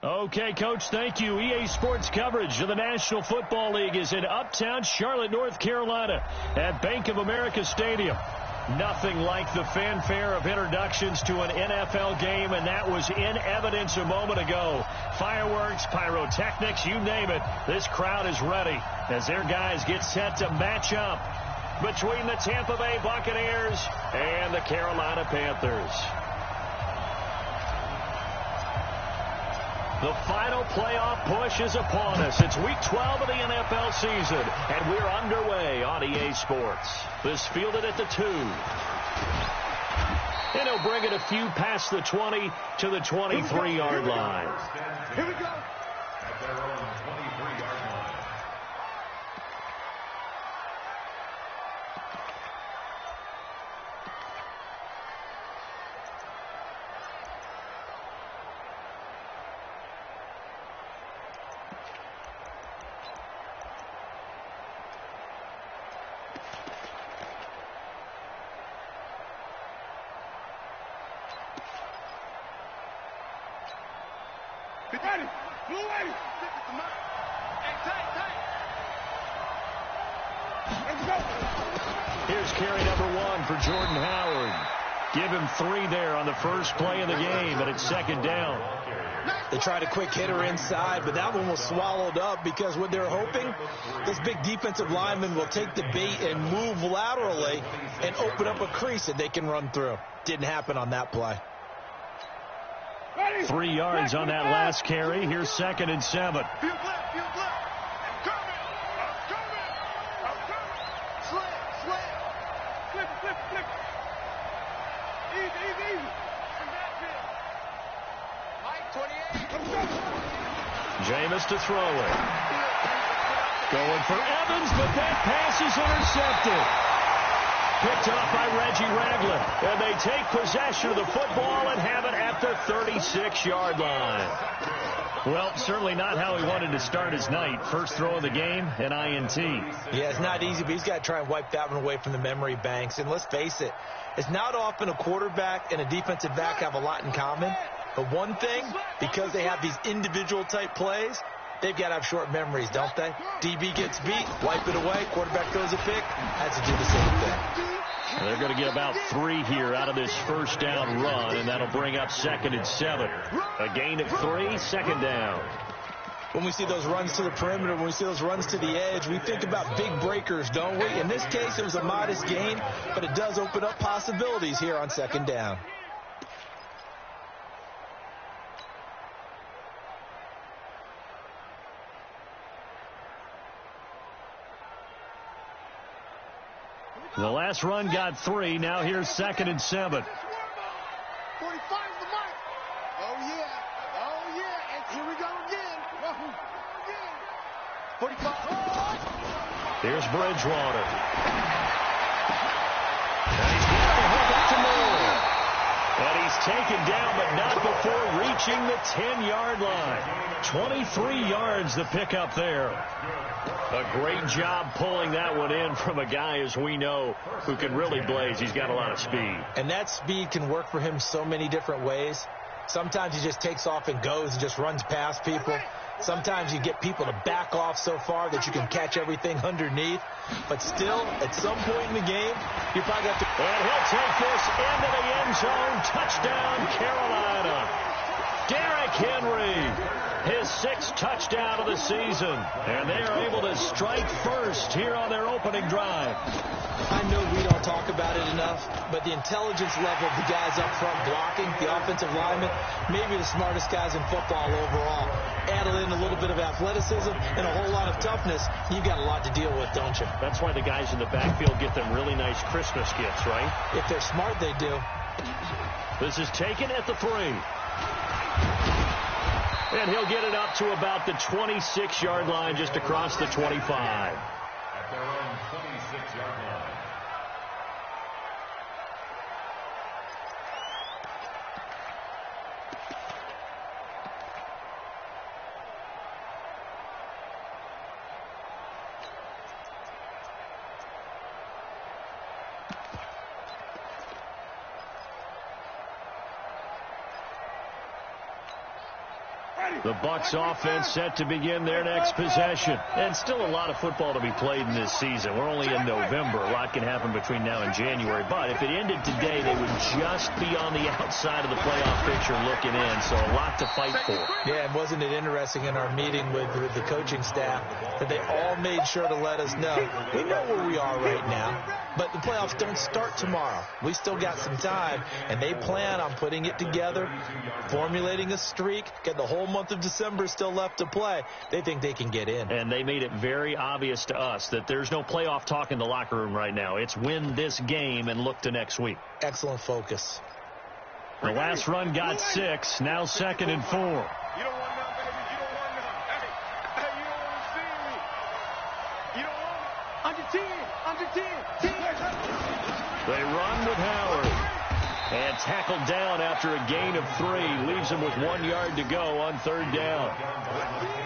Okay, Coach, thank you. EA Sports coverage of the National Football League is in uptown Charlotte, North Carolina at Bank of America Stadium. Nothing like the fanfare of introductions to an NFL game, and that was in evidence a moment ago. Fireworks, pyrotechnics, you name it. This crowd is ready as their guys get set to match up between the Tampa Bay Buccaneers and the Carolina Panthers. The final playoff push is upon us. It's Week 12 of the NFL season, and we're underway on EA Sports. This fielded at the 2. And he'll bring it a few past the 20 to the 23-yard line. Here we go. At their own 23-yard line. Ready. Blue ready. Hey, tight. Here's carry number 1 for Jordan Howard. Give him 3 there on the first play of the game, and it's second down. They tried a quick hitter inside, but that one was swallowed up because what they're hoping, this big defensive lineman will take the bait and move laterally and open up a crease that they can run through. Didn't happen on that play. 3 yards on that last carry. Here's 2nd and 7. Jameis to throw it. Going for Evans, but that pass is intercepted. Picked off by Reggie Ragland. And they take possession of the football and have it at the 36-yard line. Well, certainly not how he wanted to start his night. First throw of the game, an INT. Yeah, it's not easy, but he's got to try and wipe that one away from the memory banks. And let's face it, it's not often a quarterback and a defensive back have a lot in common. But one thing, because they have these individual-type plays, they've got to have short memories, don't they? DB gets beat, wipe it away, quarterback throws a pick, has to do the same thing. They're going to get about 3 here out of this first down run, and that'll bring up 2nd and 7. A gain of 3, second down. When we see those runs to the perimeter, when we see those runs to the edge, we think about big breakers, don't we? In this case, it was a modest gain, but it does open up possibilities here on 2nd down. The last run got 3. Now here's 2nd and 7. 45 the mark. Oh, yeah. Oh, yeah. And here we go again. 45. Here's Bridgewater. And he's got to hold up to move. And he's taken down, but not before reaching the 10-yard line. 23 yards the pickup there. A great job pulling that one in from a guy, as we know, who can really blaze. He's got a lot of speed. And that speed can work for him so many different ways. Sometimes he just takes off and goes and just runs past people. Sometimes you get people to back off so far that you can catch everything underneath. But still, at some point in the game, you probably have to... And he'll take this into the end zone. Touchdown, Carolina. Derrick Henry, his 6th touchdown of the season. And they are able to strike first here on their opening drive. I know we don't talk about it enough, but the intelligence level of the guys up front blocking, the offensive linemen, maybe the smartest guys in football overall. Add in a little bit of athleticism and a whole lot of toughness, you've got a lot to deal with, don't you? That's why the guys in the backfield get them really nice Christmas gifts, right? If they're smart, they do. This is taken at the 3. And he'll get it up to about the 26-yard line, just across the 25. At their own 26-yard line. The Bucs offense set to begin their next possession. And still a lot of football to be played in this season. We're only in November. A lot can happen between now and January. But if it ended today, they would just be on the outside of the playoff picture looking in. So a lot to fight for. Yeah, and wasn't it interesting in our meeting with the coaching staff that they all made sure to let us know, we know where we are right now, but the playoffs don't start tomorrow. We still got some time, and they plan on putting it together, formulating a streak, getting the whole month of December still left to play. They think they can get in. And they made it very obvious to us that there's no playoff talk in the locker room right now. It's win this game and look to next week. Excellent focus. The last run got 6, now 2nd and 4. You don't want none, baby. You don't want none. Hey, you don't want to see me. You don't want it. Under 10. They run with Howard. And tackled down after a gain of 3. Leaves him with 1 yard to go on 3rd down.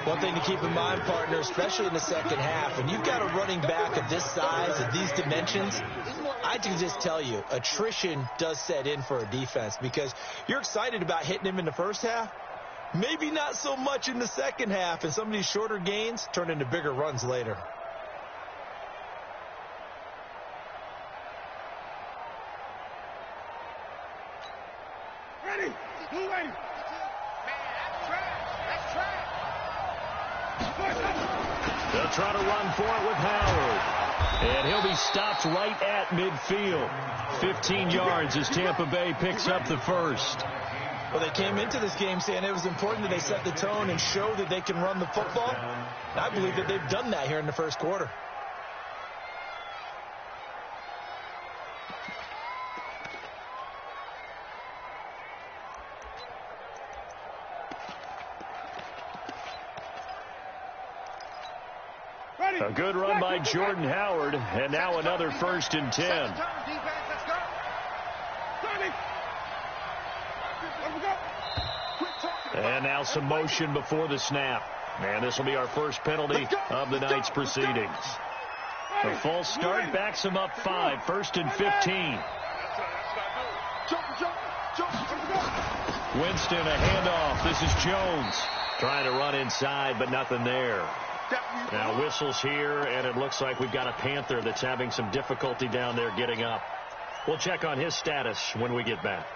One thing to keep in mind, partner, especially in the second half, when you've got a running back of this size, of these dimensions, I can just tell you, attrition does set in for a defense because you're excited about hitting him in the first half. Maybe not so much in the second half, and some of these shorter gains turn into bigger runs later. Ready. Blue lady. That's trash. They'll try to run for it with Howard. And he'll be stopped right at midfield. 15 yards as Tampa Bay picks up the first. Well, they came into this game saying it was important that they set the tone and show that they can run the football. And I believe that they've done that here in the first quarter. A good run by Jordan Howard, and now another 1st and 10. And now some motion before the snap. And this will be our first penalty of the night's proceedings. A false start backs him up 5, 1st and 15. Winston, a handoff. This is Jones trying to run inside, but nothing there. Now whistles here, and it looks like we've got a Panther that's having some difficulty down there getting up. We'll check on his status when we get back.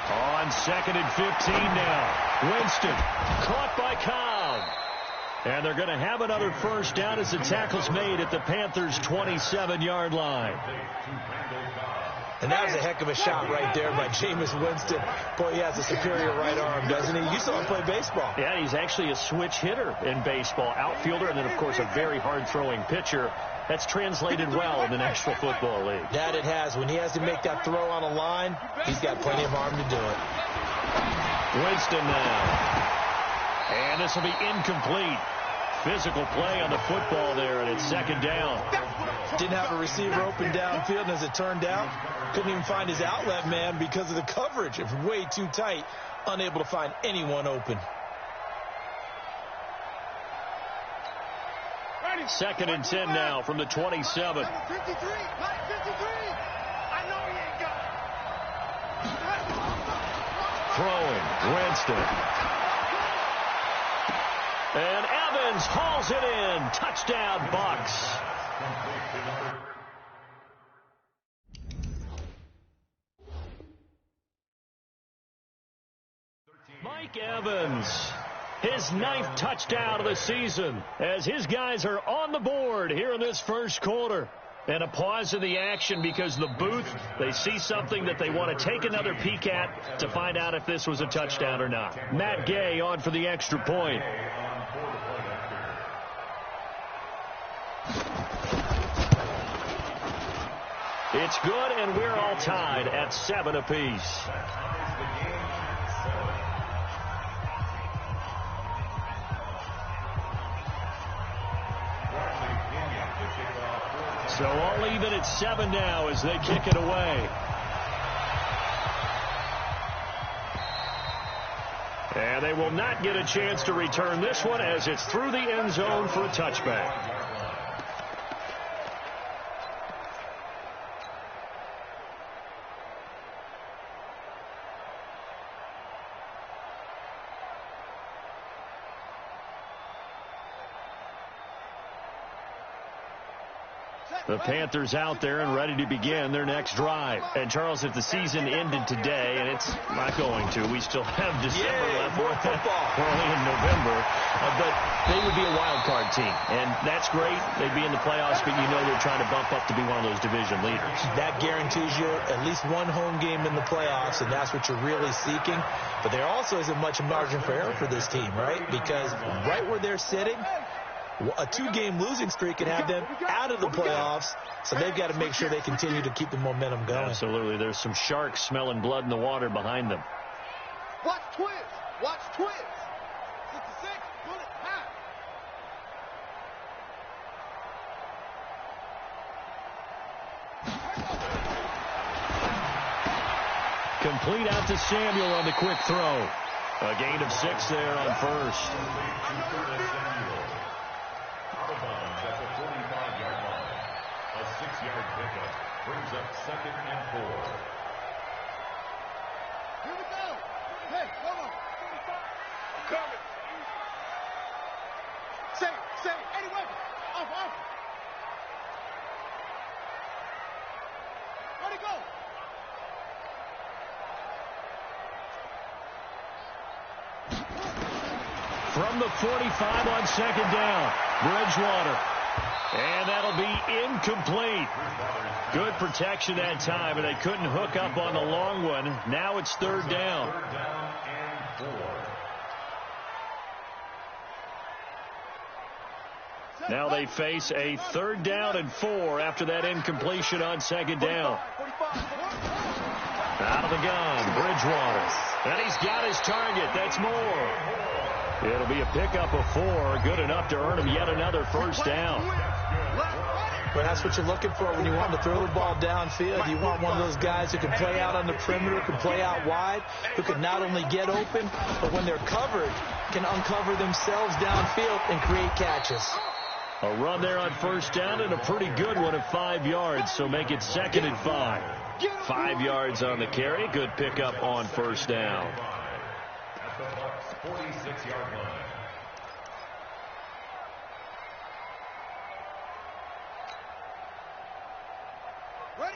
On 2nd and 15 now. Winston caught by Cobb. And they're going to have another first down as the tackle's made at the Panthers' 27-yard line. And that was a heck of a shot right there by Jameis Winston. Boy, he has a superior right arm, doesn't he? You saw him play baseball. Yeah, he's actually a switch hitter in baseball. Outfielder and then, of course, a very hard-throwing pitcher. That's translated well in the National Football League. That it has. When he has to make that throw on a line, he's got plenty of arm to do it. Winston now. And this will be incomplete. Physical play on the football there, and it's 2nd down. Didn't have a receiver open downfield, and as it turned out, couldn't even find his outlet man because of the coverage. It was way too tight, unable to find anyone open. 2nd and 10 now from the 27. 53. I know he ain't got Throwing, Winston. And Evans hauls it in. Touchdown, Bucs. Mike Evans, his 9th touchdown of the season, as his guys are on the board here in this first quarter. And a pause in the action because the booth, they see something that they want to take another peek at to find out if this was a touchdown or not. Matt Gay on for the extra point. It's good, and we're all tied at 7 apiece. So all even at 7 now as they kick it away. And they will not get a chance to return this one as it's through the end zone for a touchback. The Panthers out there and ready to begin their next drive. And, Charles, if the season ended today, and it's not going to, we still have December left. More football. We're only in November. But they would be a wild card team. And that's great. They'd be in the playoffs, but you know they're trying to bump up to be one of those division leaders. That guarantees you at least one home game in the playoffs, and that's what you're really seeking. But there also isn't much margin for error for this team, right? Because right where they're sitting, a 2-game losing streak can have them out of the playoffs, so they've got to make sure they continue to keep the momentum going. Absolutely. There's some sharks smelling blood in the water behind them. Watch twins. Watch twins. 66, bullet, half. Complete out to Samuel on the quick throw. A gain of 6 there on first. At the 45-yard line. A 6-yard pickup brings up 2nd and 4. Here we go. Hey, hold on. I'm coming. Say, Eddie Weber. Off. Where'd he go? From the 45 on 2nd down, Bridgewater. And that'll be incomplete. Good protection that time, and they couldn't hook up on the long one. Now it's 3rd down. 3rd down and 4. Now they face a 3rd down and 4 after that incompletion on 2nd down. Out of the gun, Bridgewater. And he's got his target. That's more. It'll be a pickup of 4, good enough to earn him yet another 1st down. Well, that's what you're looking for when you want to throw the ball downfield. You want one of those guys who can play out on the perimeter, can play out wide, who can not only get open, but when they're covered, can uncover themselves downfield and create catches. A run there on 1st down and a pretty good one at 5 yards, so make it 2nd and 5. 5 yards on the carry, good pickup on 1st down. At the Bucs' 46-yard line.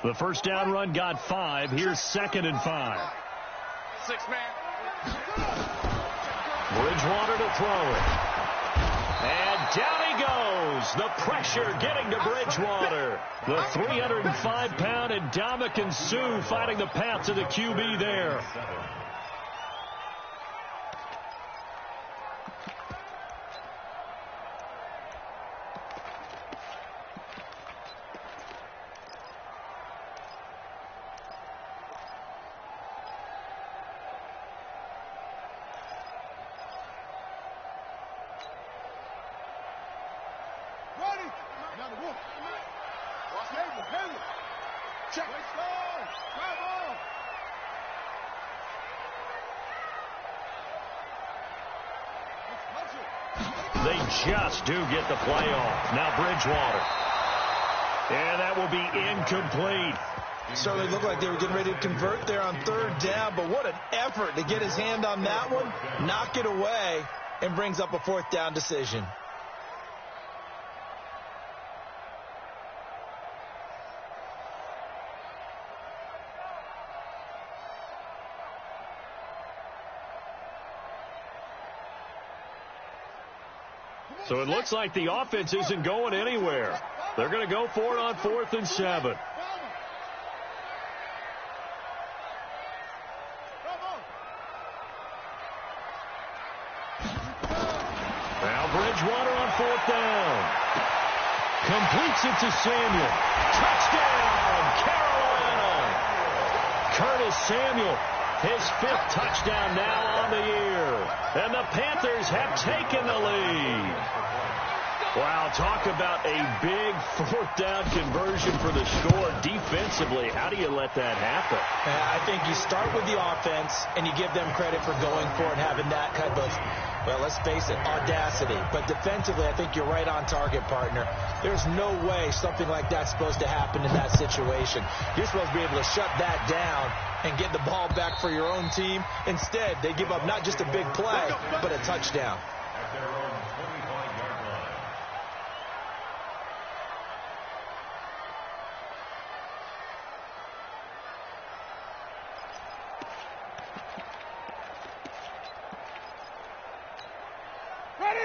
The 1st down run got 5. Here's 2nd and 5. 6-man. Bridgewater to throw it. And down he goes. The pressure getting to Bridgewater. The 305-pound Ndamukong Suh fighting the path to the QB there. They just do get the play off. Now Bridgewater. And that will be incomplete. Certainly looked like they were getting ready to convert there on 3rd down, but what an effort to get his hand on that one, knock it away, and brings up a 4th down decision. So it looks like the offense isn't going anywhere. They're going to go for it on 4th and 7. Now Bridgewater on 4th down. Completes it to Samuel. Touchdown, Carolina. Curtis Samuel, his 5th touchdown now on the year. And the Panthers have taken the lead. Wow, talk about a big fourth down conversion for the score. Defensively, how do you let that happen? I think you start with the offense, and you give them credit for going for it, having that kind of, well, let's face it, audacity. But defensively, I think you're right on target, partner. There's no way something like that's supposed to happen in that situation. You're supposed to be able to shut that down and get the ball back for your own team. Instead, they give up not just a big play, but a touchdown. At their own 25-yard line.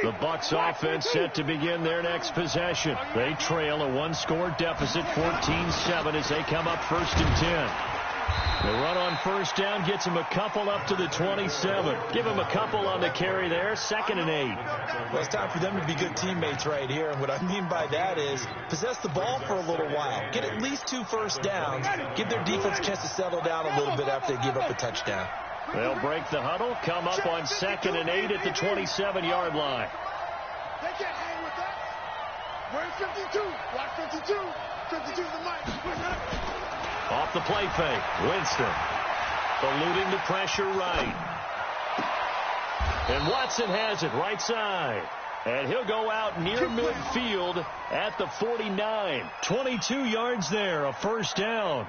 The Bucs offense set to begin their next possession. They trail a one-score deficit, 14-7, as they come up 1st and 10. The run on first down gets them a couple up to the 27. Give them a couple on the carry there, 2nd and 8. Well, it's time for them to be good teammates right here. And what I mean by that is possess the ball for a little while. Get at least 2 first downs. Give their defense a chance to settle down a little bit after they give up a touchdown. They'll break the huddle, come up on 2nd and 8 at the 27-yard line. They can't hang with that. We're in 52. Watch 52. 52's the mic. Off the play fake, Winston eluding the pressure right. And Watson has it right side. And he'll go out near midfield at the 49. 22 yards there, a first down.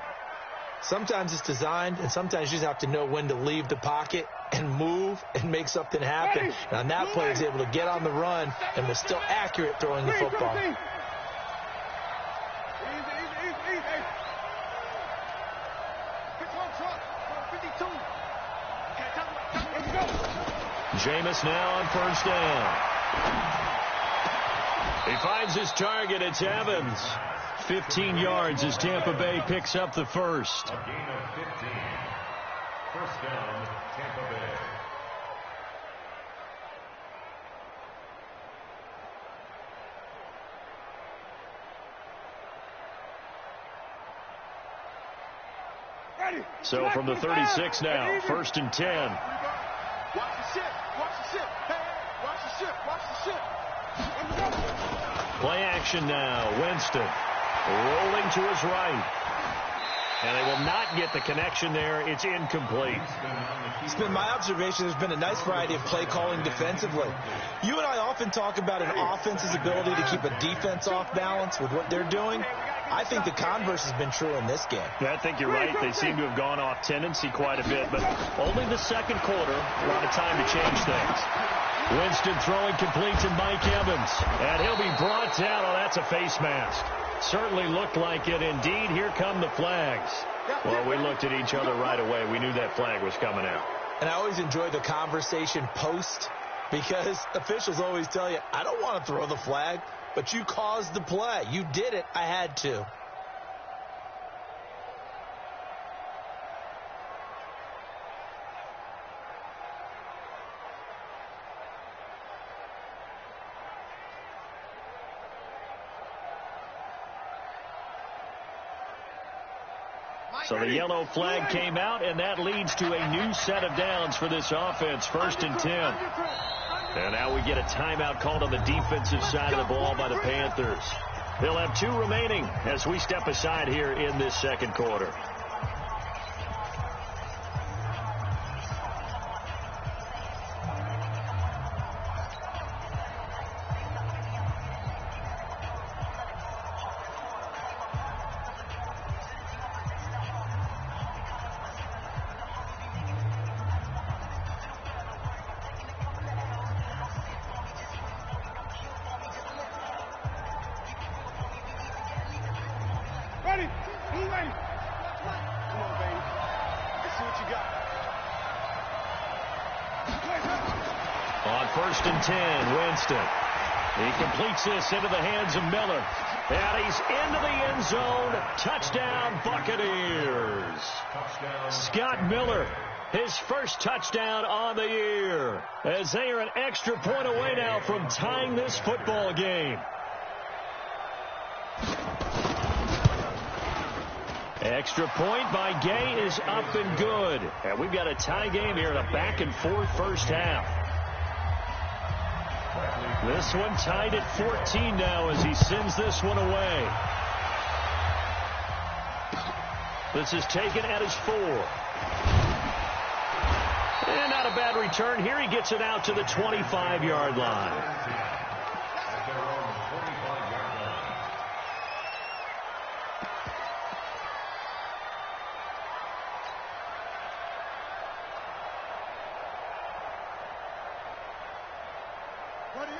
Sometimes it's designed, and sometimes you just have to know when to leave the pocket and move and make something happen. Now, that player is able to get on the run and was still accurate throwing the football. Jameis now on first down. He finds his target. It's Evans. 15 yards as Tampa Bay picks up the first. A gain of 15. First down, Tampa Bay. So from the 36 now, 1st and 10. Watch the ship. Watch the ship. Hey, watch the ship. Watch the ship. Play action now. Winston rolling to his right. And they will not get the connection there. It's incomplete. It's been my observation there's been a nice variety of play calling defensively. You and I often talk about an offense's ability to keep a defense off balance with what they're doing. I think the converse has been true in this game. Yeah, I think you're right. They seem to have gone off tendency quite a bit, but only the second quarter, a lot of time to change things. Winston throwing complete to Mike Evans, and he'll be brought down. Oh, that's a face mask. Certainly looked like it. Indeed, here come the flags. Well, we looked at each other right away. We knew that flag was coming out. And I always enjoy the conversation post, because officials always tell you, I don't want to throw the flag, but you caused the play. You did it. I had to. So the yellow flag came out, and that leads to a new set of downs for this offense, 1st and 10. And now we get a timeout called on the defensive side of the ball by the Panthers. They'll have 2 remaining as we step aside here in this second quarter. Ready? Who's ready? Come on, baby. Let's see what you got. On 1st and 10, Winston. He completes this into the hands of Miller. And he's into the end zone. Touchdown, Buccaneers. Touchdown. Scott Miller, his first touchdown on the year, as they are an extra point away now from tying this football game. Extra point by Gay is up and good. And we've got a tie game here in a back-and-forth first half. This one tied at 14 now as he sends this one away. This is taken at his 4. And not a bad return here. He gets it out to the 25-yard line.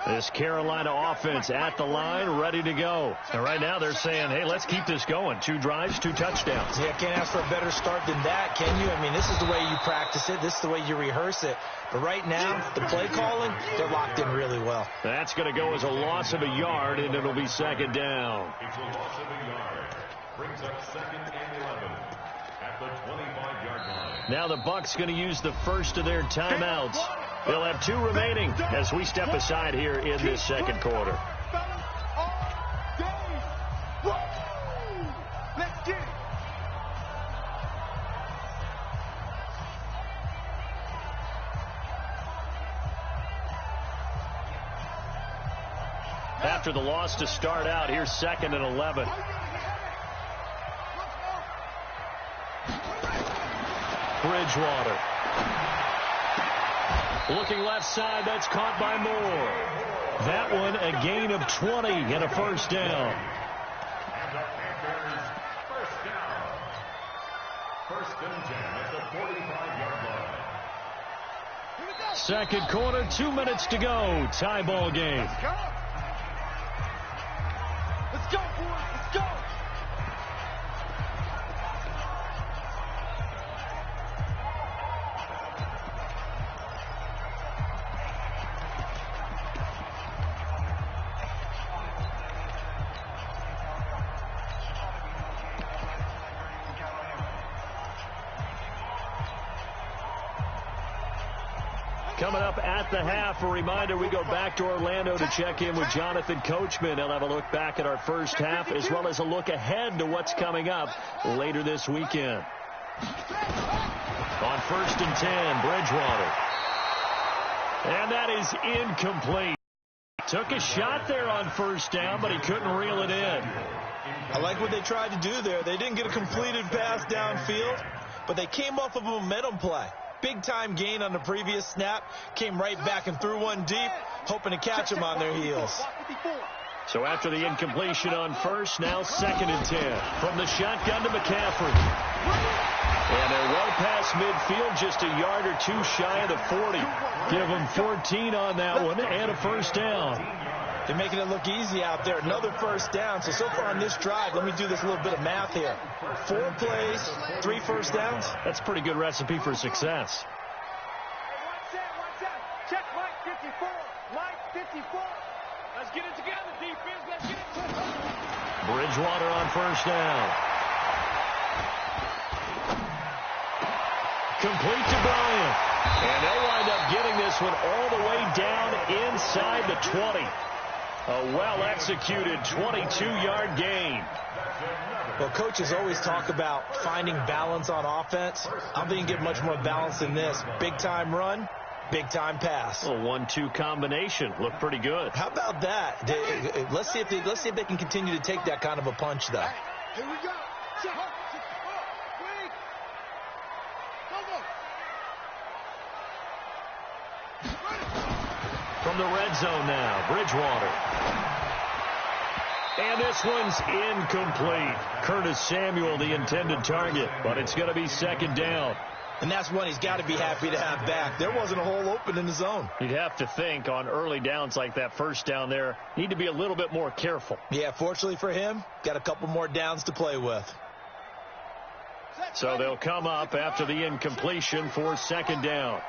This Carolina offense at the line, ready to go. And right now they're saying, hey, let's keep this going. 2 drives, 2 touchdowns. Yeah, can't ask for a better start than that, can you? I mean, this is the way you practice it. This is the way you rehearse it. But right now, the play calling, they're locked in really well. That's going to go as a loss of a yard, and it'll be second down. It's a loss of a yard. Brings up 2nd and 11 at the 25-yard line. Now the Bucs going to use the first of their timeouts. They'll have 2 remaining as we step aside here in this second quarter. After the loss to start out, here's 2nd and 11. Bridgewater. Looking left side, that's caught by Moore. That one a gain of 20 and a first down. And the Panthers first down. 1st and 10 at the 45-yard line. Second quarter, 2 minutes to go. Tie ball game. Let's go, boys. Let's go. Coming up at the half, a reminder, we go back to Orlando to check in with Jonathan Coachman. He'll have a look back at our first half as well as a look ahead to what's coming up later this weekend. On 1st and 10, Bridgewater. And that is incomplete. Took a shot there on first down, but he couldn't reel it in. I like what they tried to do there. They didn't get a completed pass downfield, but they came off of a momentum play. Big-time gain on the previous snap. Came right back and threw one deep, hoping to catch them on their heels. So after the incompletion on first, now 2nd and 10. From the shotgun to McCaffrey. And they're well past midfield, just a yard or 2 shy of the 40. Give them 14 on that one and a first down. They're making it look easy out there. Another first down. So far on this drive, let me do this little bit of math here. 4 plays, 3 first downs. That's a pretty good recipe for success. Check Mike 54. Mike 54. Let's get it together, defense. Let's get it together. Bridgewater on first down. Complete to Bryant. And they'll wind up getting this one all the way down inside the 20. A well-executed 22-yard gain. Well, coaches always talk about finding balance on offense. I don't think you can get much more balance than this. Big-time run, big-time pass. A 1-2 combination. Looked pretty good. How about that? Let's see if they can continue to take that kind of a punch, though. Here we go. From the red zone now, Bridgewater. And this one's incomplete. Curtis Samuel, the intended target, but it's going to be 2nd down. And that's one he's got to be happy to have back. There wasn't a hole open in the zone. You'd have to think on early downs like that first down there, need to be a little bit more careful. Yeah, fortunately for him, got a couple more downs to play with. So they'll come up after the incompletion for 2nd down.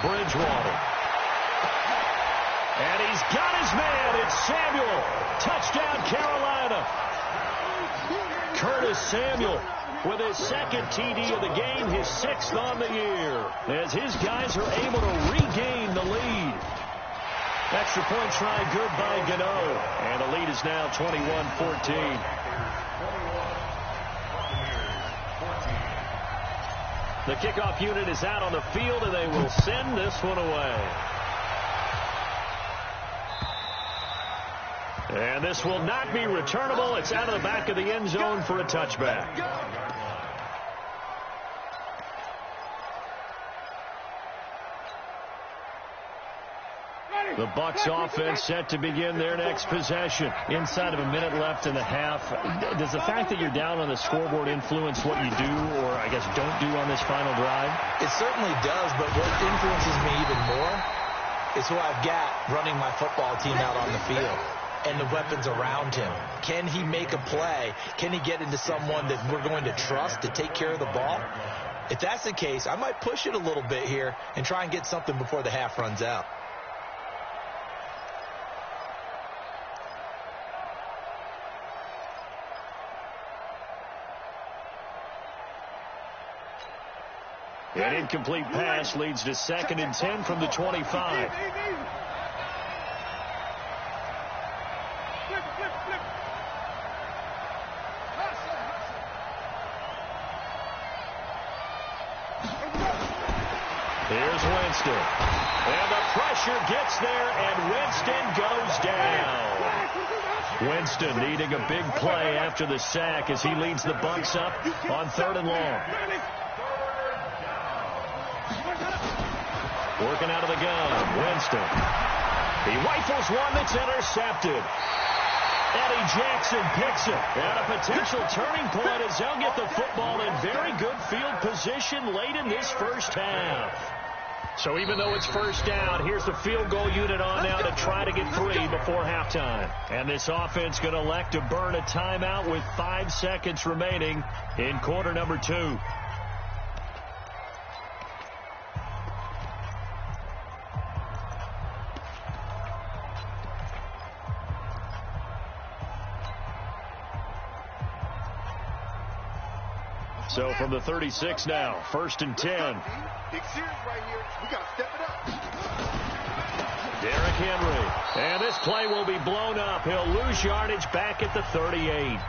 Bridgewater. And he's got his man. It's Samuel. Touchdown, Carolina. Curtis Samuel with his 2nd TD of the game, his 6th on the year, as his guys are able to regain the lead. Extra point try good by Gano. And the lead is now 21-14. The kickoff unit is out on the field, and they will send this one away. And this will not be returnable. It's out of the back of the end zone for a touchback. The Bucs offense set to begin their next possession. Inside of a minute left in the half. Does the fact that you're down on the scoreboard influence what you do, or I guess don't do on this final drive? It certainly does, but what influences me even more is who I've got running my football team out on the field and the weapons around him. Can he make a play? Can he get into someone that we're going to trust to take care of the ball? If that's the case, I might push it a little bit here and try and get something before the half runs out. An incomplete pass leads to 2nd and 10 from the 25. Here's Winston. And the pressure gets there, and Winston goes down. Winston needing a big play after the sack as he leads the Bucs up on 3rd and long. Working out of the gun, Winston. He rifles one that's intercepted. Eddie Jackson picks it. And a potential turning point as they'll get the football in very good field position late in this first half. So even though it's first down, here's the field goal unit on now to try to get 3 before halftime. And this offense going to elect to burn a timeout with 5 seconds remaining in quarter number 2. So from the 36 now, 1st and 10. Big series right here. We got to step it up. Derrick Henry. And this play will be blown up. He'll lose yardage back at the 38.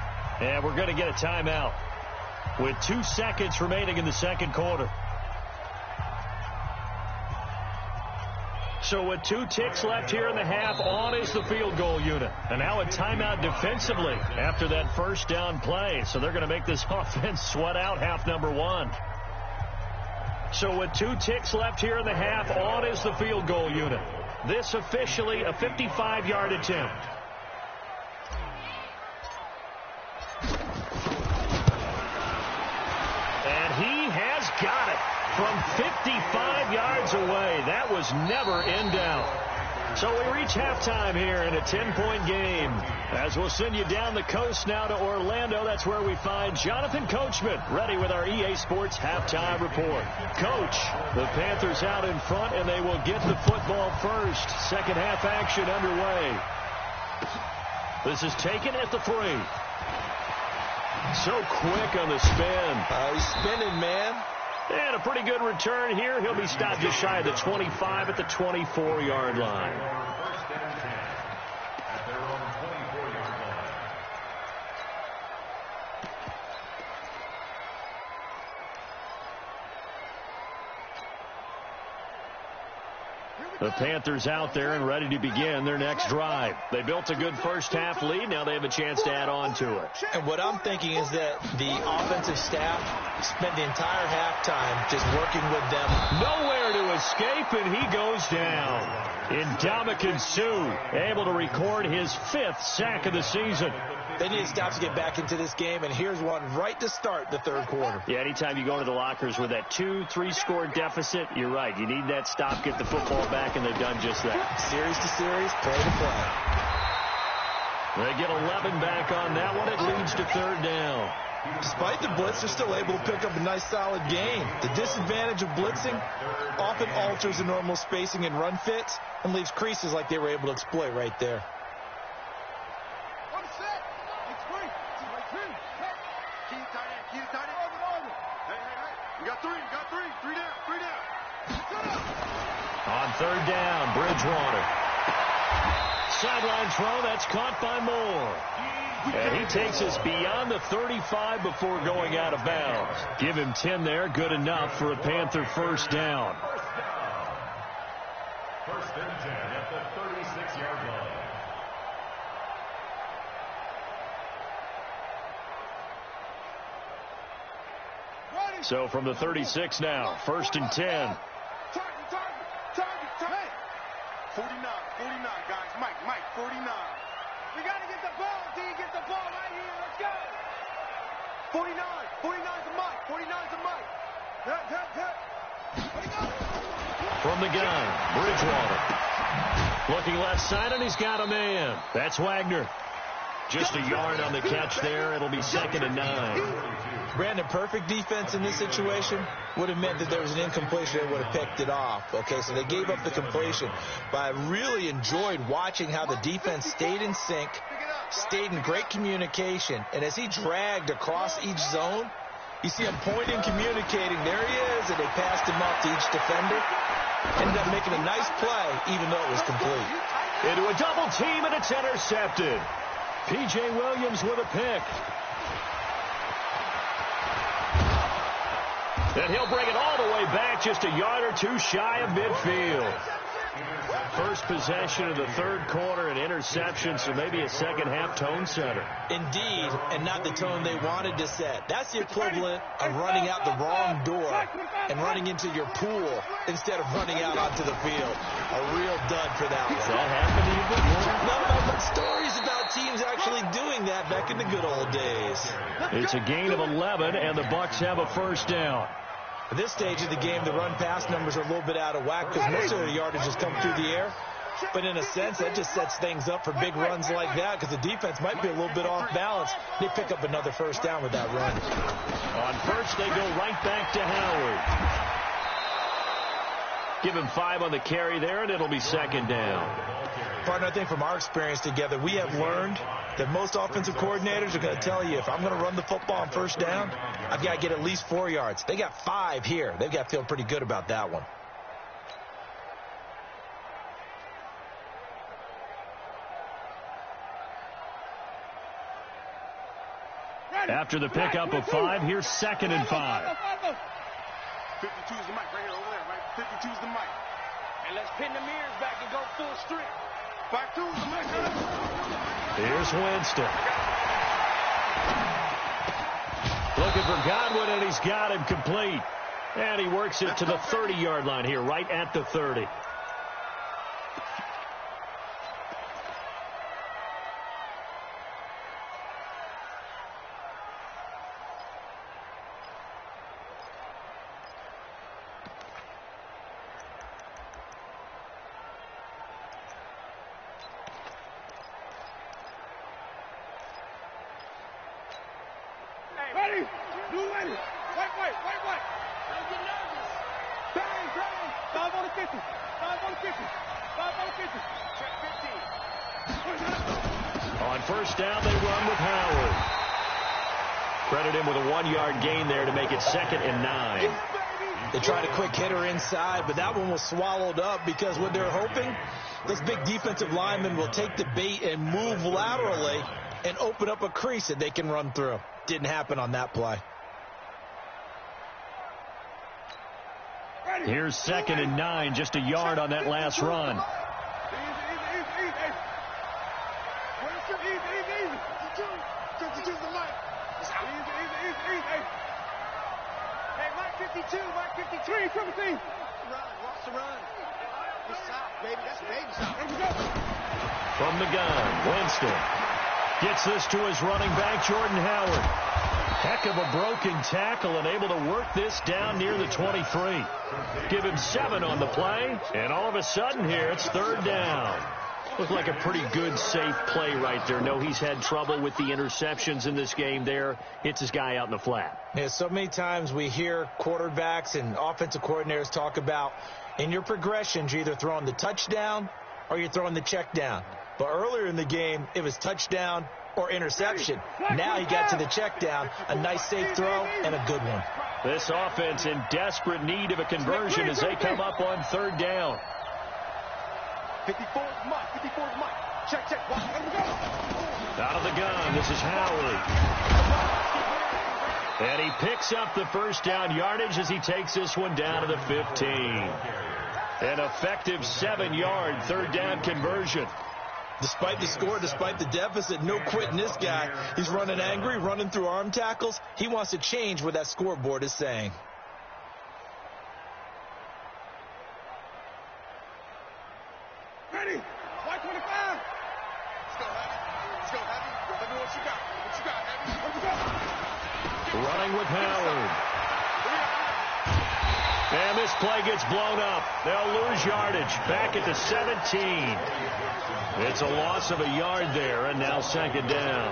And we're going to get a timeout with 2 seconds remaining in the second quarter. So with 2 ticks left here in the half, on is the field goal unit. And now a timeout defensively after that first down play. So they're going to make this offense sweat out half number 1. So with 2 ticks left here in the half, on is the field goal unit. This officially a 55-yard attempt. And he has got it. From 55 yards away. That was never in doubt. So we reach halftime here in a 10-point game. As we'll send you down the coast now to Orlando. That's where we find Jonathan Coachman ready with our EA Sports halftime report. Coach, the Panthers out in front, and they will get the football first. Second half action underway. This is taken at the 3. So quick on the spin. He's spinning, man. And a pretty good return here. He'll be stopped just shy of the 25 at the 24-yard line. First and 10 at their own 24-yard line. The Panthers out there and ready to begin their next drive. They built a good first half lead. Now they have a chance to add on to it. And what I'm thinking is that the offensive staff spent the entire halftime just working with them. Nowhere to escape, and he goes down. Ndamukong Suh able to record his 5th sack of the season. They need to stop to get back into this game, and here's one right to start the third quarter. Yeah, anytime you go to the lockers with that 2-3 score deficit, you're right. You need that stop, get the football back, and they've done just that. Series to series, play to play. They get 11 back on that one. It leads to 3rd down. Despite the blitz, they're still able to pick up a nice, solid gain. The disadvantage of blitzing often alters the normal spacing and run fits and leaves creases like they were able to exploit right there. We got 3 down. On 3rd down, Bridgewater. sideline throw. That's caught by Moore. And he takes us beyond the 35 before going out of bounds. Give him 10 there. Good enough for a Panther first down. First and 10 at the 36-yard line. So from the 36 now, first and 10. Target. 49, guys. Mike, 49. We got to get the ball, D. Get the ball right here. Let's go. 49's a Mike. 49's a Mike. From the gun, Bridgewater. Looking left side, and he's got a man. That's Wagner. Just a yard on the catch there. It'll be second and 9. Brandon, perfect defense in this situation would have meant that there was an incompletion. They would have picked it off. Okay, so they gave up the completion. But I really enjoyed watching how the defense stayed in sync, stayed in great communication. And as he dragged across each zone, you see him pointing, communicating. There he is, and they passed him up to each defender. Ended up making a nice play, even though it was complete. Into a double team, and it's intercepted. P.J. Williams with a pick. And he'll bring it all the way back, just a yard or two shy of midfield. First possession of the third quarter, an interception, so maybe a second-half tone setter. Indeed, and not the tone they wanted to set. That's the equivalent of running out the wrong door and running into your pool instead of running out onto the field. A real dud for that one. Does that happen to you before? No, but stories about teams actually doing that back in the good old days. It's a gain of 11, and the Bucs have a first down. At this stage of the game, the run-pass numbers are a little bit out of whack because most of their yardage has come through the air. But in a sense, that just sets things up for big runs like that because the defense might be a little bit off balance. They pick up another first down with that run. On first, they go right back to Howard. Give him 5 on the carry there, and it'll be second down. Partner, I think from our experience together, we have learned that most offensive coordinators are going to tell you, if I'm going to run the football on first down, I've got to get at least 4 yards. They got 5 here. They've got to feel pretty good about that one. After the pickup of 5, here's second and 5. 52's the mic right here over there, right? 52's the mic. And let's pin the mirrors back and go full strength. 52's the mic. Here's Winston. Looking for Godwin, and he's got him complete. And he works it to the 30-yard line here, right at the 30. Ready? Do ready. Wait. Don't get nervous. Bang. 5 on the 50. 5 on the 50. 5 on the 50. Check 15. On first down, they run with Howard. Credit him with a 1-yard gain there to make it second and 9. They tried a quick hitter inside, but that one was swallowed up because what they're hoping, those big defensive linemen will take the bait and move laterally and open up a crease that they can run through. Didn't happen on that play. Here's second and 9, just a yard on that last run. Easy. the mic. Easy. Hey, Mike 52, Mike 53, from the team. Watch the run. It's south, baby. That's baby south. From the gun, Winston gets this to his running back, Jordan Howard. Heck of a broken tackle and able to work this down near the 23. Give him 7 on the play, and all of a sudden here, it's third down. Looked like a pretty good, safe play right there. No, he's had trouble with the interceptions in this game there. Hits his guy out in the flat. Yeah, so many times we hear quarterbacks and offensive coordinators talk about in your progressions, you're either throwing the touchdown or you're throwing the check down. But earlier in the game, it was touchdown or interception. Now he got to the check down, a nice safe throw, and a good one. This offense in desperate need of a conversion as they come up on third down. 54's Mike. Check, check. Let him go. Out of the gun, this is Howard. And he picks up the first down yardage as he takes this one down to the 15. An effective 7-yard third down conversion. Despite the score, despite the deficit, no quitting this guy. He's running angry, running through arm tackles. He wants to change what that scoreboard is saying. Ready? White 25. Let's go, Heavy. Let's go, Heavy. Let me know what you got. What you got, Heavy? Let's go. Running with Howard. And this play gets blown up. They'll lose yardage back at the 17. It's a loss of a yard there, and now second down.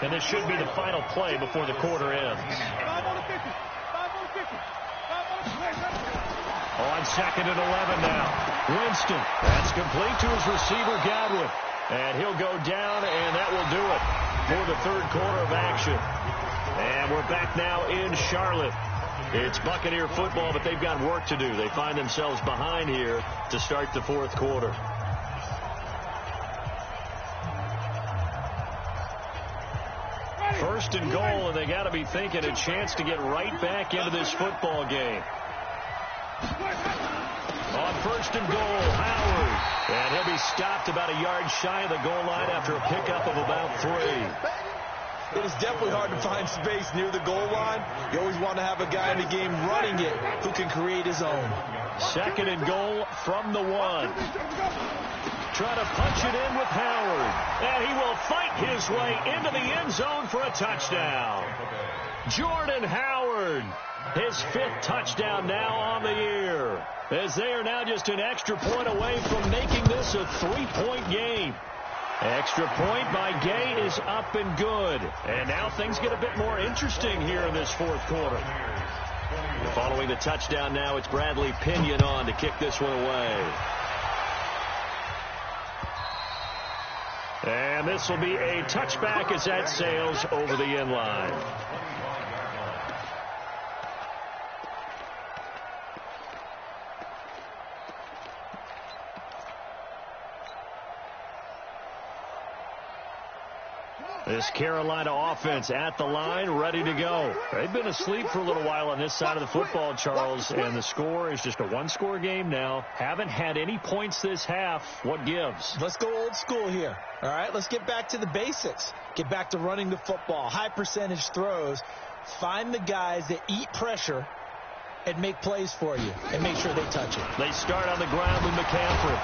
And this should be the final play before the quarter ends. 5 on the 50. 5 on the 50. 5 on the 50. On second and 11 now. Winston. That's complete to his receiver, Godwin. And he'll go down, and that will do it for the third quarter of action. And we're back now in Charlotte. It's Buccaneer football, but they've got work to do. They find themselves behind here to start the fourth quarter. First and goal, and they got to be thinking a chance to get right back into this football game. On first and goal, Howard. And he'll be stopped about a yard shy of the goal line after a pickup of about 3. It is definitely hard to find space near the goal line. You always want to have a guy in the game running it who can create his own. Second and goal from the 1. Trying to punch it in with Howard. And he will fight his way into the end zone for a touchdown. Jordan Howard, his 5th touchdown now on the year, as they are now just an extra point away from making this a 3-point game. Extra point by Gay is up and good. And now things get a bit more interesting here in this fourth quarter. Following the touchdown now, it's Bradley Pinion on to kick this one away. And this will be a touchback as that sails over the end line. This Carolina offense at the line, ready to go. They've been asleep for a little while on this side of the football, Charles, and the score is just a one-score game now. Haven't had any points this half. What gives? Let's go old school here. All right, let's get back to the basics. Get back to running the football, high percentage throws. Find the guys that eat pressure and make plays for you and make sure they touch it. They start on the ground with McCaffrey,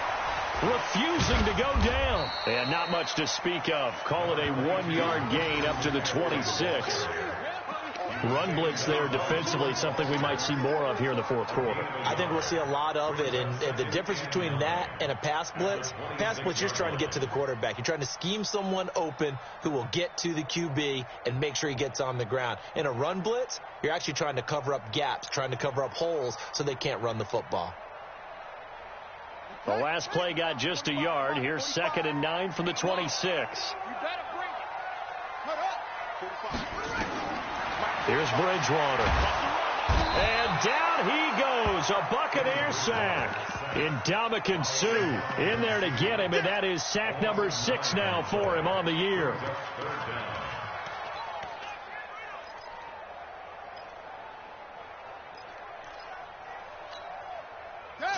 refusing to go down. And not much to speak of. Call it a 1-yard gain up to the 26. Run blitz there defensively, something we might see more of here in the fourth quarter. I think we'll see a lot of it. And the difference between that and a pass blitz, you're just trying to get to the quarterback. You're trying to scheme someone open who will get to the QB and make sure he gets on the ground. In a run blitz, you're actually trying to cover up gaps, trying to cover up holes so they can't run the football. The last play got just a yard. Here's 2nd and 9 from the 26. Here's Bridgewater. And down he goes. A Buccaneer sack. Ndamukong Suh in there to get him, and that is sack number 6 now for him on the year.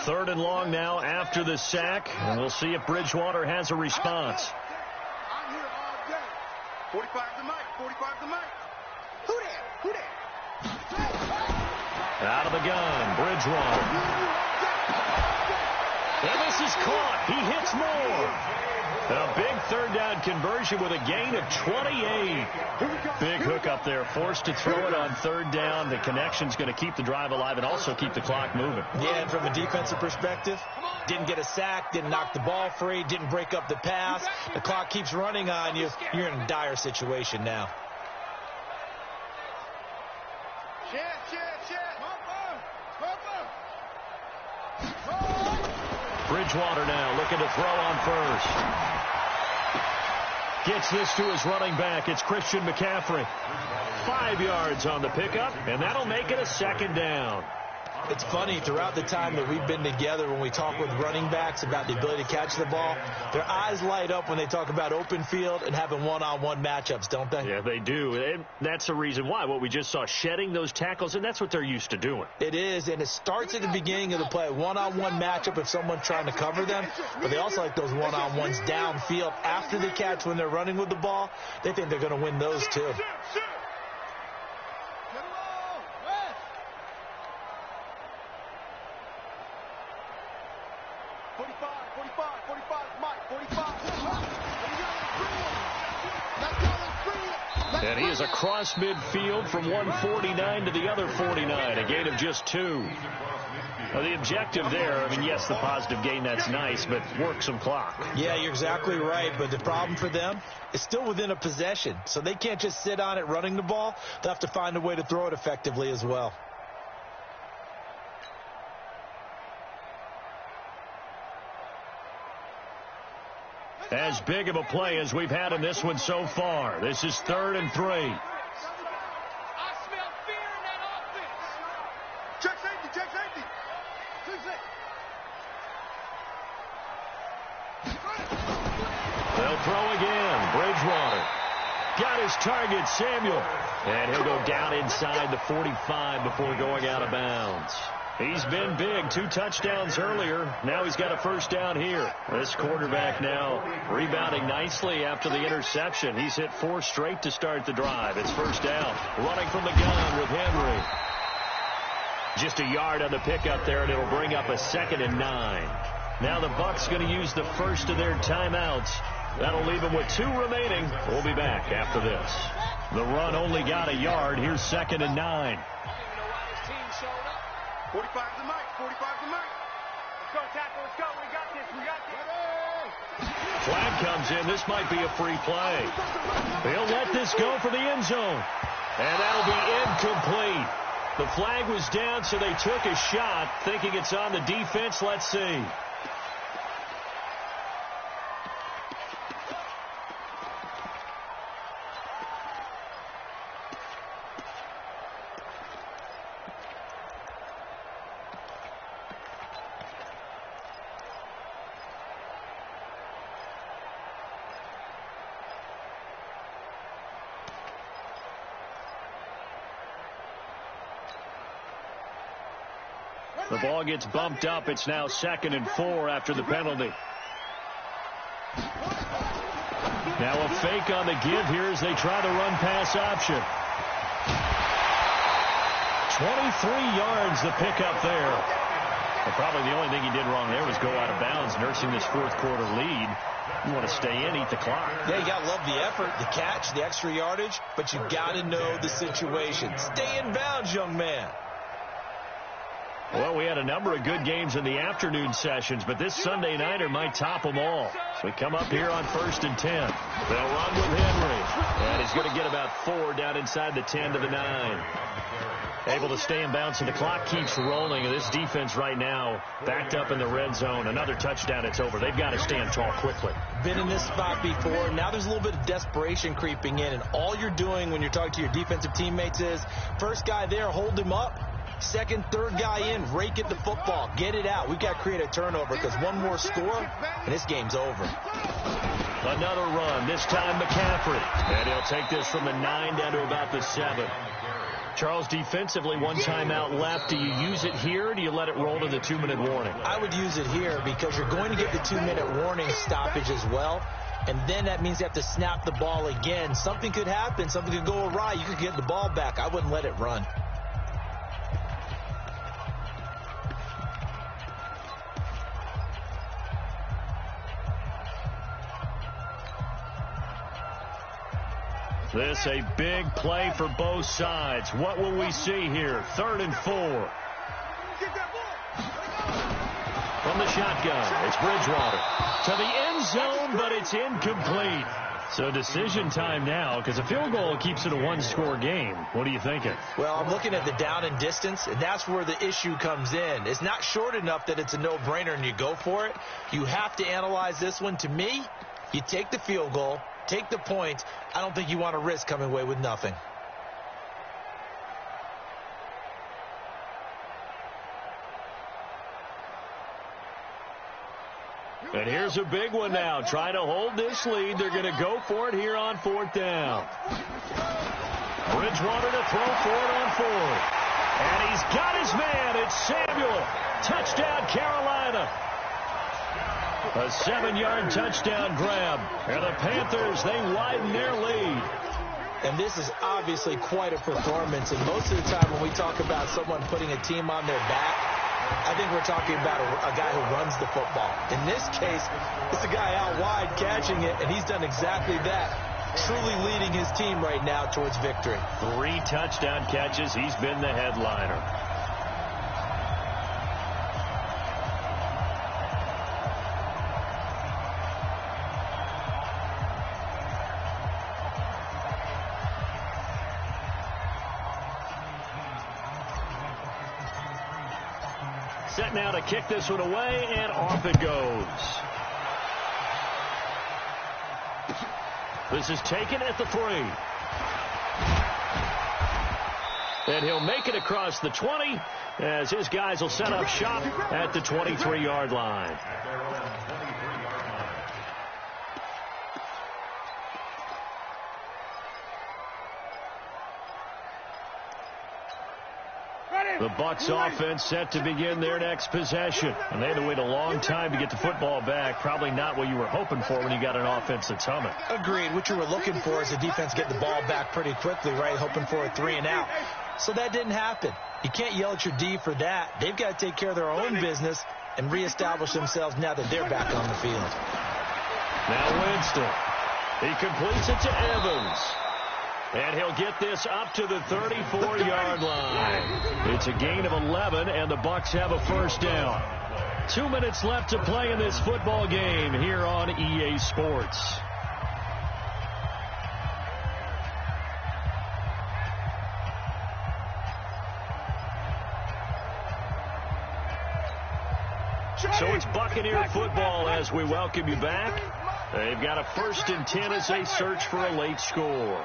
Third and long now after the sack, and we'll see if Bridgewater has a response. I'm here all day. 45 to Mike. 45 to Mike. Who that? Who that? Out of the gun, Bridgewater. And this is caught. He hits more. A big third down conversion with a gain of 28. Big hook up there. Forced to throw it on third down. The connection's going to keep the drive alive and also keep the clock moving. Yeah, and from a defensive perspective, didn't get a sack, didn't knock the ball free, didn't break up the pass. The clock keeps running on you. You're in a dire situation now. Bridgewater now looking to throw on first. Gets this to his running back. It's Christian McCaffrey. 5 yards on the pickup, and that'll make it a second down. It's funny, throughout the time that we've been together, when we talk with running backs about the ability to catch the ball, their eyes light up when they talk about open field and having one-on-one matchups, don't they? Yeah, they do. And that's the reason why. What we just saw, shedding those tackles, and that's what they're used to doing. It is, and it starts at the beginning of the play. One-on-one matchup if someone's trying to cover them, but they also like those one-on-ones downfield after the catch when they're running with the ball. They think they're going to win those too. 45, Mike, 45. And he is across midfield from 149 to the other 49, a gain of just 2. Well, the objective there, I mean, yes, the positive gain, that's nice, but work some clock. Yeah, you're exactly right, but the problem for them is still within a possession, so they can't just sit on it running the ball. They'll have to find a way to throw it effectively as well. As big of a play as we've had in this one so far. This is 3rd and 3. I smell fear in that offense. Check safety, check safety. They'll throw again. Bridgewater got his target, Samuel. And he'll go down inside the 45 before going out of bounds. He's been big. 2 touchdowns earlier. Now he's got a first down here. This quarterback now rebounding nicely after the interception. He's hit 4 straight to start the drive. It's first down. Running from the gun with Henry. Just a yard on the pickup there, and it'll bring up a 2nd and 9. Now the Bucs going to use the first of their timeouts. That'll leave them with 2 remaining. We'll be back after this. The run only got a yard. Here's 2nd and 9. 45 to Mike, 45 to Mike. Let's go, tackle, let's go. We got this, we got this. Flag comes in. This might be a free play. He'll let this go for the end zone. And that'll be incomplete. The flag was down, so they took a shot, thinking it's on the defense. Let's see. The ball gets bumped up. It's now 2nd and 4 after the penalty. Now a fake on the give here as they try the run-pass option. 23 yards the pickup there. Well, probably the only thing he did wrong there was go out of bounds, nursing this 4th quarter lead. You want to stay in, eat the clock. Yeah, you got to love the effort, the catch, the extra yardage, but you got to know the situation. Stay in bounds, young man. Well, we had a number of good games in the afternoon sessions, but this Sunday nighter might top them all. So we come up here on 1st and 10. They'll run with Henry. And he's going to get about 4 down inside the 10 to the 9. Able to stay in bounds, and the clock keeps rolling. And this defense right now backed up in the red zone. Another touchdown, it's over. They've got to stand tall quickly. Been in this spot before. Now there's a little bit of desperation creeping in. And all you're doing when you're talking to your defensive teammates is, first guy there, hold him up. 2nd, 3rd guy in, rake at the football. Get it out. We've got to create a turnover because one more score, and this game's over. Another run, this time McCaffrey. And he'll take this from the 9 down to about the 7. Charles, defensively, 1 timeout left. Do you use it here, or do you let it roll to the 2-minute warning? I would use it here because you're going to get the 2-minute warning stoppage as well. And then that means you have to snap the ball again. Something could happen. Something could go awry. You could get the ball back. I wouldn't let it run. This a big play for both sides. What will we see here? 3rd and 4. From the shotgun, it's Bridgewater. To the end zone, but it's incomplete. So decision time now, because a field goal keeps it a 1-score game. What are you thinking? Well, I'm looking at the down and distance, and that's where the issue comes in. It's not short enough that it's a no-brainer and you go for it. You have to analyze this one. To me, you take the field goal, take the point. I don't think you want to risk coming away with nothing. And here's a big one now. Trying to hold this lead. They're going to go for it here on 4th down. Bridgewater to throw for it on 4th. And he's got his man. It's Samuel. Touchdown, Carolina. A 7-yard touchdown grab. And the Panthers, they widen their lead. And this is obviously quite a performance. And most of the time when we talk about someone putting a team on their back, I think we're talking about a guy who runs the football. In this case, it's a guy out wide catching it, and he's done exactly that, truly leading his team right now towards victory. 3 touchdown catches. He's been the headliner. Set now to kick this one away, and off it goes. This is taken at the 3. And he'll make it across the 20 as his guys will set up shop at the 23-yard line. The Bucs offense set to begin their next possession. And they had to wait a long time to get the football back. Probably not what you were hoping for when you got an offense that's humming. Agreed. What you were looking for is the defense getting the ball back pretty quickly, right? Hoping for a 3 and out. So that didn't happen. You can't yell at your D for that. They've got to take care of their own business and reestablish themselves now that they're back on the field. Now Winston. He completes it to Evans. And he'll get this up to the 34-yard line. It's a gain of 11, and the Bucs have a first down. 2 minutes left to play in this football game here on EA Sports. So it's Buccaneer football as we welcome you back. They've got a 1st and 10 as they search for a late score.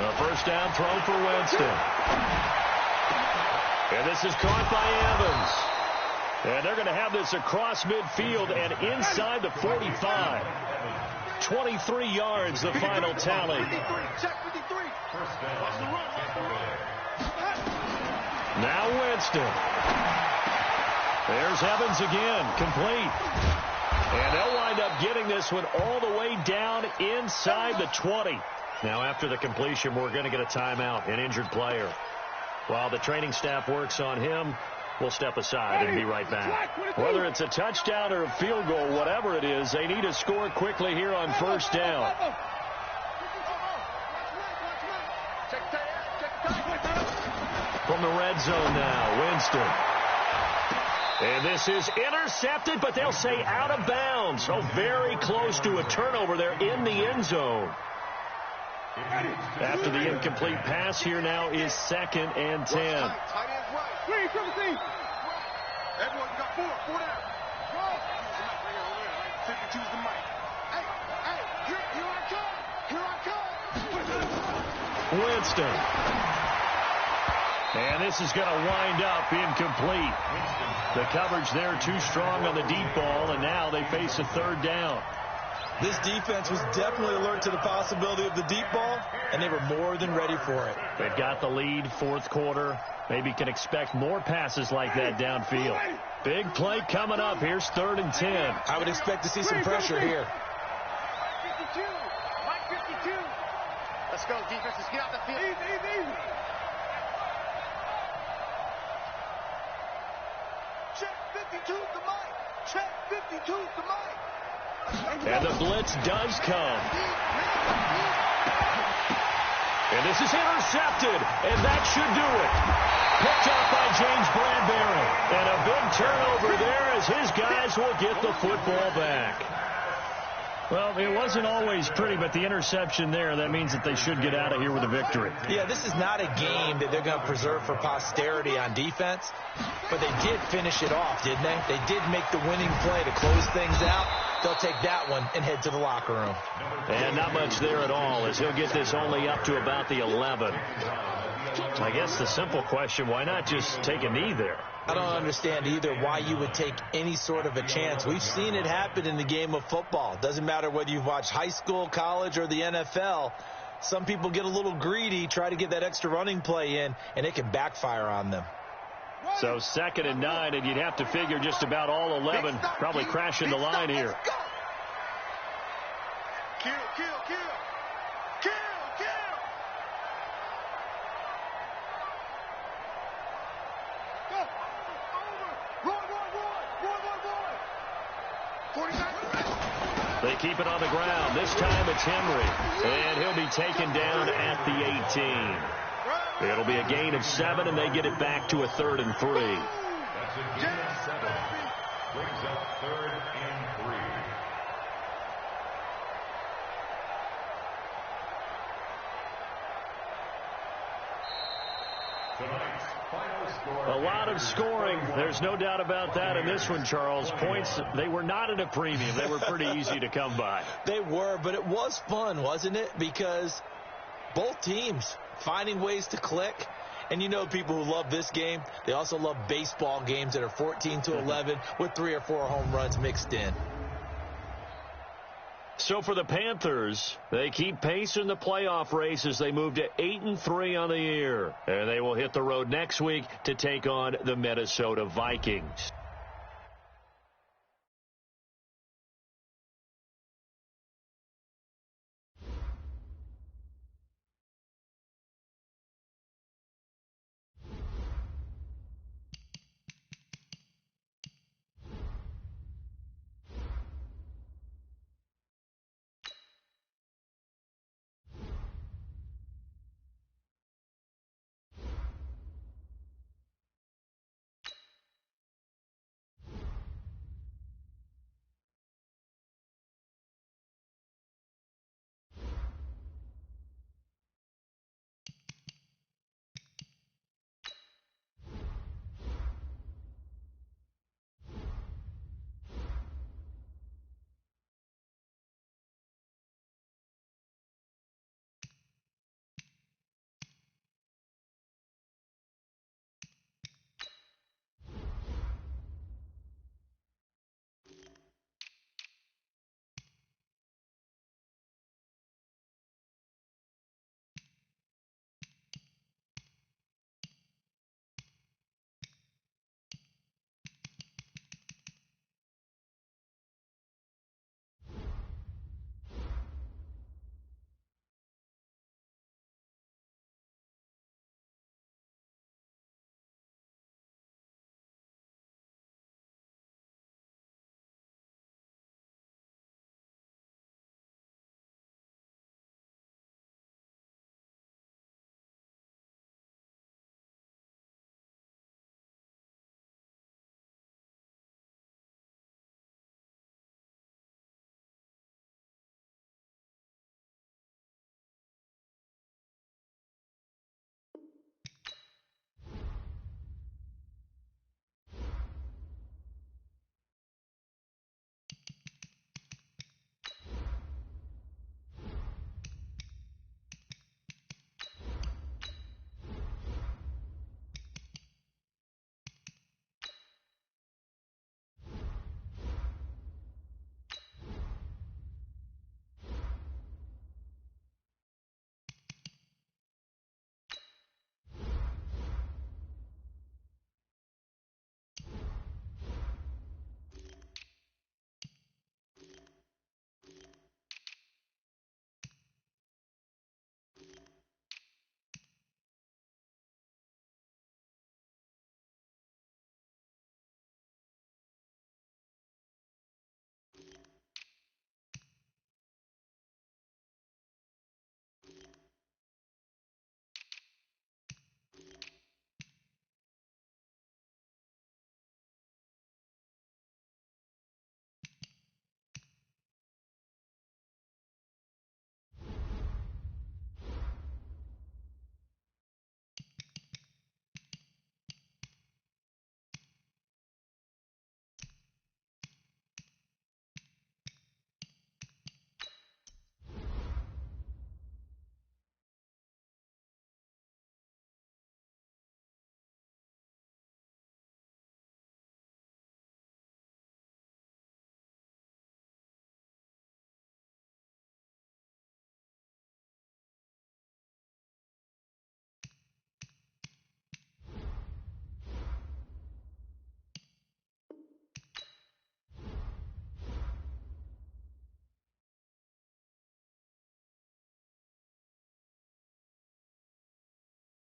A first down throw for Winston. And this is caught by Evans. And they're going to have this across midfield and inside the 45. 23 yards, the final tally. Now Winston. There's Evans again, complete. And they'll wind up getting this one all the way down inside the 20. Now, after the completion, we're going to get a timeout, an injured player. While the training staff works on him, we'll step aside and be right back. Whether it's a touchdown or a field goal, whatever it is, they need to score quickly here on first down. From the red zone now, Winston. And this is intercepted, but they'll say out of bounds. So very close to a turnover there in the end zone. After the incomplete pass, here now is 2nd and 10. Tight end's right. 3, 17. Everyone got 4 down. Choose the mic. Hey, here I come. Winston. And this is going to wind up incomplete. The coverage there too strong on the deep ball, and now they face a 3rd down. This defense was definitely alert to the possibility of the deep ball, and they were more than ready for it. They've got the lead, 4th quarter. Maybe can expect more passes like that downfield. Big play coming up. Here's 3rd and 10. I would expect to see some pressure here. Mike 52. Let's go, defense. Let's get out the field. Easy. Check 52 to Mike. Check 52 to Mike. And the blitz does come. And this is intercepted, and that should do it. Picked up by James Bradbury. And a big turnover there as his guys will get the football back. Well, it wasn't always pretty, but the interception there, that means that they should get out of here with a victory. Yeah, this is not a game that they're going to preserve for posterity on defense, but they did finish it off, didn't they? They did make the winning play to close things out. They'll take that one and head to the locker room. And not much there at all, as he'll get this only up to about the 11. I guess the simple question, why not just take a knee there? I don't understand either why you would take any sort of a chance. We've seen it happen in the game of football. Doesn't matter whether you've watched high school, college, or the NFL. Some people get a little greedy, try to get that extra running play in, and it can backfire on them. So 2nd and 9, and you'd have to figure just about all 11 probably crashing the line here. Kill, kill, kill. Kill, kill. Go. Over. Roy. 49. They keep it on the ground. This time it's Henry, and he'll be taken down at the 18. It'll be a gain of 7, and they get it back to a 3rd and 3. That's a gain of 7. Brings up 3rd and 3. Tonight's final score. A lot of scoring. There's no doubt about that in this one, Charles. Points, they were not at a premium. They were pretty easy to come by. They were, but it was fun, wasn't it? Because both teams finding ways to click. And you know people who love this game, they also love baseball games that are 14-11 with 3 or 4 home runs mixed in. So for the Panthers, they keep pace in the playoff race as they move to 8-3 on the year. And they will hit the road next week to take on the Minnesota Vikings.